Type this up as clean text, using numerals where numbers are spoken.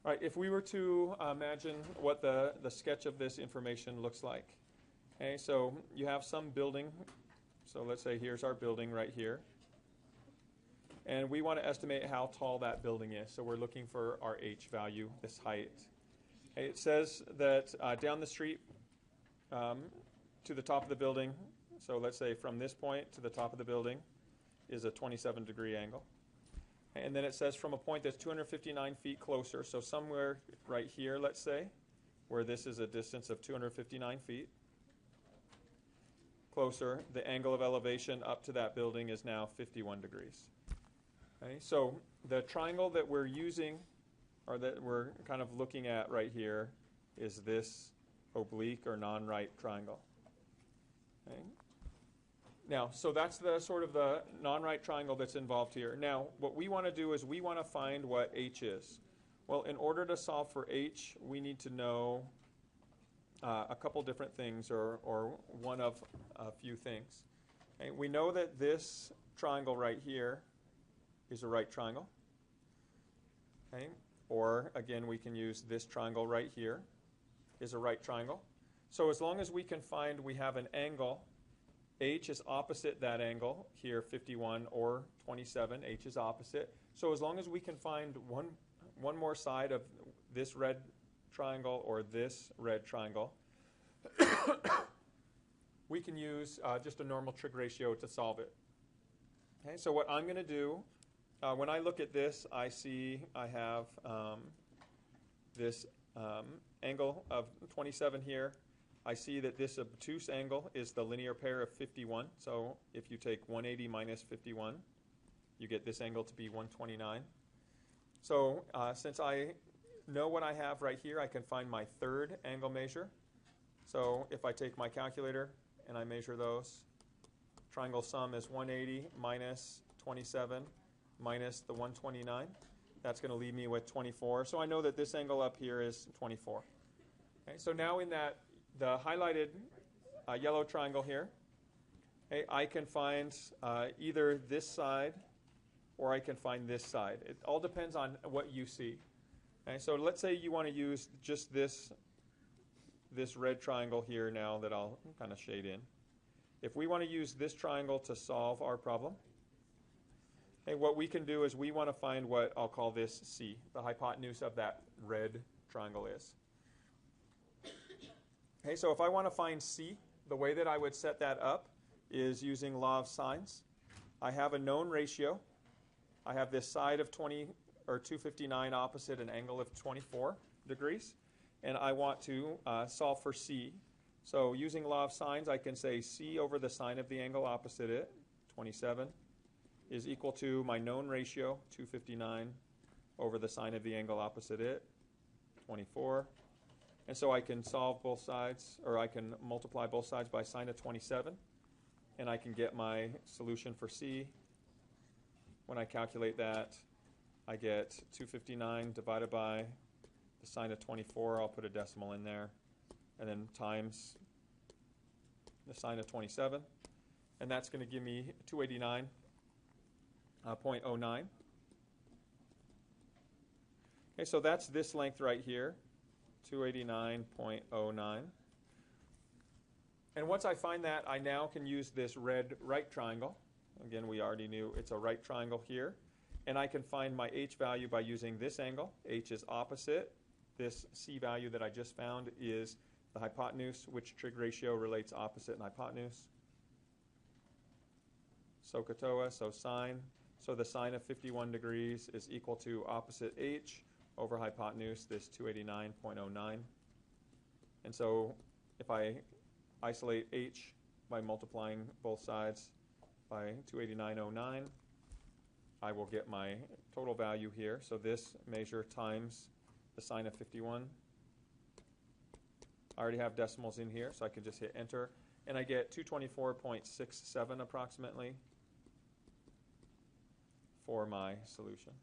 All right, if we were to imagine what the sketch of this information looks like. Okay, so you have some building. So let's say here's our building right here. And we want to estimate how tall that building is. So we're looking for our h value, this height. Okay, it says that down the street to the top of the building, so let's say from this point to the top of the building is a 27-degree angle. And then it says from a point that's 259 feet closer, so somewhere right here, let's say, where this is a distance of 259 feet, closer, the angle of elevation up to that building is now 51 degrees. Okay, so the triangle that we're using, or that we're kind of looking at right here, is this oblique or non-right triangle. Okay. Now, so that's the sort of the non-right triangle that's involved here. Now, what we want to do is we want to find what h is. Well, in order to solve for h, we need to know a couple different things, or one of a few things. Okay. We know that this triangle right here is a right triangle. Okay. Or, again, we can use this triangle right here is a right triangle. So as long as we can find we have an angle, h is opposite that angle, here 51 or 27, h is opposite. So as long as we can find one more side of this red triangle or this red triangle, we can use just a normal trig ratio to solve it. Okay, so what I'm going to do, when I look at this, I see I have this angle of 27 here. I see that this obtuse angle is the linear pair of 51. So if you take 180 minus 51, you get this angle to be 129. So since I know what I have right here, I can find my third angle measure. So if I take my calculator and I measure those, triangle sum is 180 minus 27 minus the 129. That's going to leave me with 24. So I know that this angle up here is 24. Okay, so now in that the highlighted yellow triangle here, okay, I can find either this side or I can find this side. It all depends on what you see. Okay, so let's say you want to use just this red triangle here now that I'll kind of shade in. If we want to use this triangle to solve our problem, okay, what we can do is we want to find what I'll call this C, the hypotenuse of that red triangle is. Okay, so if I want to find C, the way that I would set that up is using law of sines. I have a known ratio. I have this side of 259 opposite an angle of 24 degrees, and I want to solve for C. So using law of sines, I can say C over the sine of the angle opposite it, 27, is equal to my known ratio, 259, over the sine of the angle opposite it, 24. And so I can solve both sides, or I can multiply both sides by sine of 27, and I can get my solution for C. When I calculate that, I get 259 divided by the sine of 24. I'll put a decimal in there, and then times the sine of 27. And that's going to give me 289.09. Okay, so that's this length right here. 289.09. And once I find that, I now can use this red right triangle. Again, we already knew it's a right triangle here. And I can find my h value by using this angle. H is opposite. This C value that I just found is the hypotenuse, which trig ratio relates opposite and hypotenuse. SOHCAHTOA, so sine. So the sine of 51 degrees is equal to opposite h over hypotenuse, this 289.09. And so if I isolate h by multiplying both sides by 289.09, I will get my total value here. So this measure times the sine of 51. I already have decimals in here, so I can just hit enter. And I get 224.67 approximately for my solution.